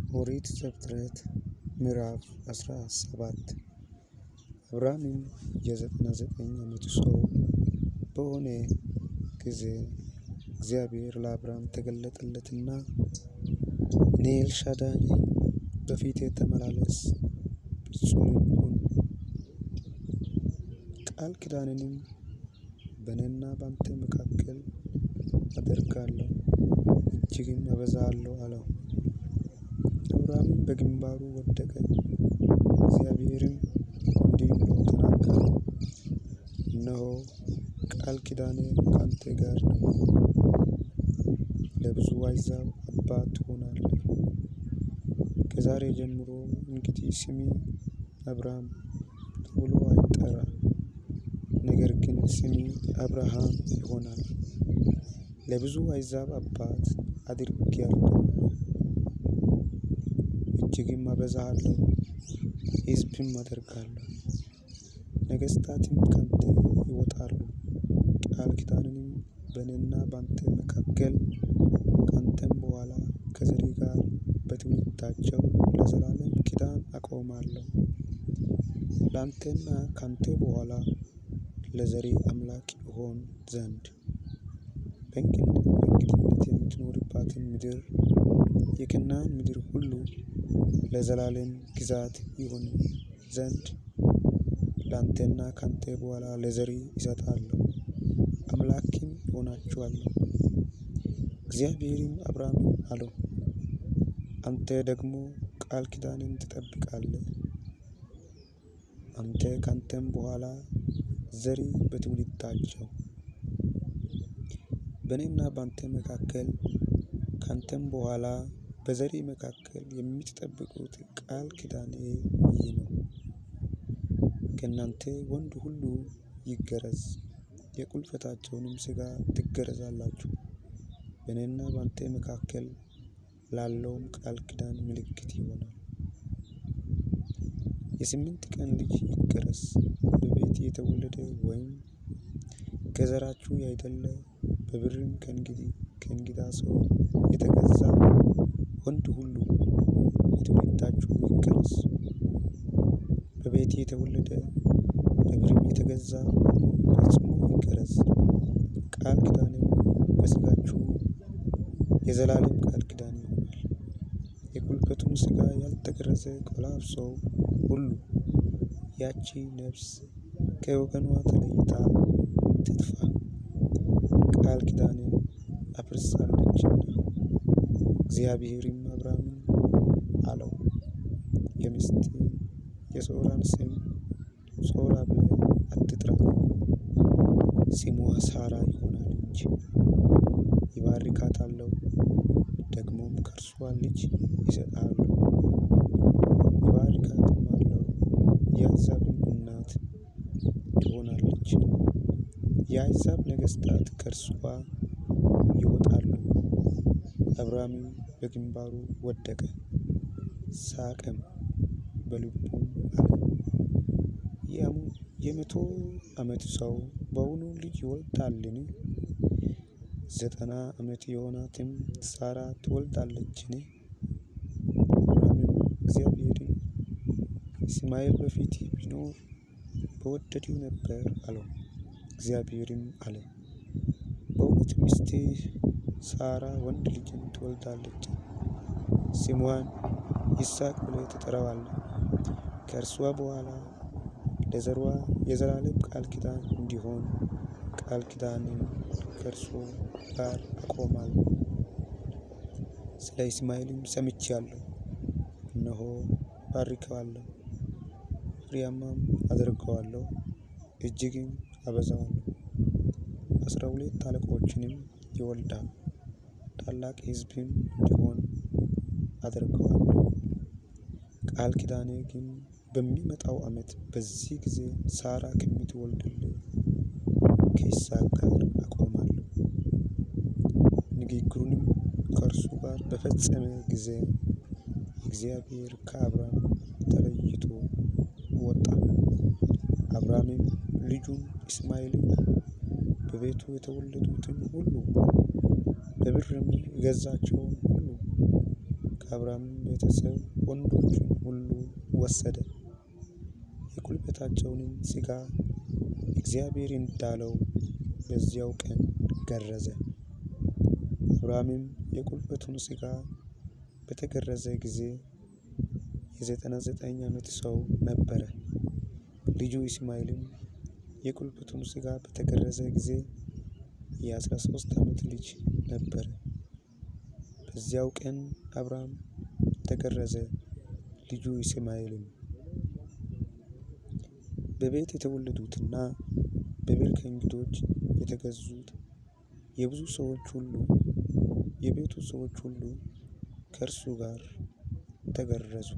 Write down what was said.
ኦሪት ዘፍጥረት ምዕራፍ 17 አብርሃምም የ99 ዓመቱ ሰው በሆነ ጊዜ እግዚአብሔር ለአብርሃም ተገለጠለትና እኔ ኤልሻዳይ ነኝ፣ በፊቴ ተመላለስ፣ ፍጹምም ሁን፣ ቃል ኪዳኔንም በእኔና በአንተ መካከል አደርጋለሁ፣ እጅግም አበዛለሁ አለው። አብርሃምም በግንባሩ ወደቀ። እግዚአብሔርም እንዲህ ብሎ ተናገረው፣ እነሆ ቃል ኪዳኔ ከአንተ ጋር ነው፣ ለብዙ አሕዛብ አባት ትሆናለህ። ከዛሬ ጀምሮ እንግዲህ ስሜ አብርሃም ተብሎ አይጠራም፣ ነገር ግን ስሜ አብርሃም ይሆናል፣ ለብዙ አሕዛብ አባት አድርጌሃለሁ፣ እጅግም አበዛሃለሁ፣ ሕዝብም አደርግሃለሁ። ነገሥታትም ካንተ ይወጣሉ፣ ቃል ኪዳኔንም በእኔና በአንተ መካከል ካንተም በኋላ ከዘሪ ጋር በትውልዳቸው ለዘላለም ኪዳን አቆማለሁ። ለአንተና ካንተ በኋላ ለዘሪ አምላክ ይሆን ዘንድ በእንግድነት የምትኖርባትን ምድር የከነዓን ምድር ሁሉ ለዘላለም ግዛት ይሆን ዘንድ ለአንተና ካንተ በኋላ ለዘሪ እሰጣለሁ፣ አምላክም ይሆናችኋለሁ። እግዚአብሔርም አብርሃምን አለው፣ አንተ ደግሞ ቃል ኪዳኔን ትጠብቃለህ። አንተ ካንተም በኋላ ዘሪ በትውልዳቸው በእኔና በአንተ መካከል ካንተም በኋላ በዘሪ መካከል የምትጠብቁት ቃል ኪዳኔ ይህ ነው። ከእናንተ ወንድ ሁሉ ይገረዝ፣ የቁልፈታቸውንም ሥጋ ትገረዛላችሁ። በእኔና በአንተ መካከል ላለውም ቃል ኪዳን ምልክት ይሆናል። የ8 ቀን ልጅ ይገረዝ፣ በቤት የተወለደ ወይም ከዘራችሁ ያይደለ በብርም ከእንግዳ ሰው የተገዛ ወንድ ሁሉ በትውልዳችሁ ይገረዝ። በቤት የተወለደ በብርም የተገዛ ፈጽሞ ይገረዝ። ቃል ኪዳኔም በሥጋችሁ የዘላለም ቃል ኪዳን ይሆናል። የቁልፈቱን ሥጋ ያልተገረዘ ቆላፍ ሁሉ ያቺ ነፍስ ከወገኗ ተለይታ ትጥፋ፣ ቃል ኪዳኔን አፍርሳለችና። እግዚአብሔርም አብርሃምን አለው፣ የሚስት የጾራን ስም ጾራ ብለህ አትጥራት፣ ስሟ ሳራ ይሆናል እንጂ። ይባርካታለሁ፣ ደግሞም ከእርሷ ልጅ ይሰጥሃለሁ፣ ይባርካትማለሁ፣ የአሕዛብም እናት ትሆናለች። የአሕዛብ ነገሥታት ከእርሷ ይወጣሉ። አብርሃምም በግንባሩ ወደቀ፣ ሳቀም፣ በልቡም አለ፣ የ100 ዓመት ሰው በውኑ ልጅ ይወልዳልን? 90 ዓመት የሆናትም ሳራ ትወልዳለችን? አብርሃምም እግዚአብሔርን እስማኤል በፊት ቢኖር በወደድሁ ነበር አለው። እግዚአብሔርም አለ፣ በእውነት ሚስትህ ሳራ ወንድ ልጅን ትወልዳለች፣ ስምዋን ይስሐቅ ብለህ ትጠራዋለህ። ከእርሷ በኋላ ለዘርዋ የዘላለም ቃል ኪዳን እንዲሆን ቃል ኪዳኔን ከእርሱ ጋር አቆማለሁ። ስለ እስማኤልም ሰምቼአለሁ፣ እነሆ ባርከዋለሁ፣ ፍሬያምም አደርገዋለሁ፣ እጅግም አበዛዋለሁ። 12 አለቆችንም ይወልዳል፣ ታላቅ ሕዝብም እንዲሆን አደርገዋለሁ። ቃል ኪዳኔ ግን በሚመጣው ዓመት በዚህ ጊዜ ሳራ ከምትወልድልህ ከይስሐቅ ጋር አቆማለሁ። ንግግሩንም ከእርሱ ጋር በፈጸመ ጊዜ እግዚአብሔር ከአብርሃም ተለይቶ ወጣ። አብርሃምም ልጁን እስማኤልን በቤቱ የተወለዱትን ሁሉ በብርም የገዛቸውን ሁሉ ከአብርሃም ቤተሰብ ወንዶቹን ሁሉ ወሰደ፣ የቁልበታቸውንም ሥጋ እግዚአብሔር እንዳለው በዚያው ቀን ገረዘ። አብርሃምም የቁልበቱን ሥጋ በተገረዘ ጊዜ የ99 ዓመት ሰው ነበረ። ልጁ ይስማኤልም የቁልበቱን ሥጋ በተገረዘ ጊዜ የ13 ዓመት ልጅ ነበረ። በዚያው ቀን አብርሃም ተገረዘ፣ ልጁ ይስማኤልም። በቤት የተወለዱትና በቤት ከእንግዶች የተገዙት የብዙ ሰዎች ሁሉ የቤቱ ሰዎች ሁሉ ከእርሱ ጋር ተገረዙ።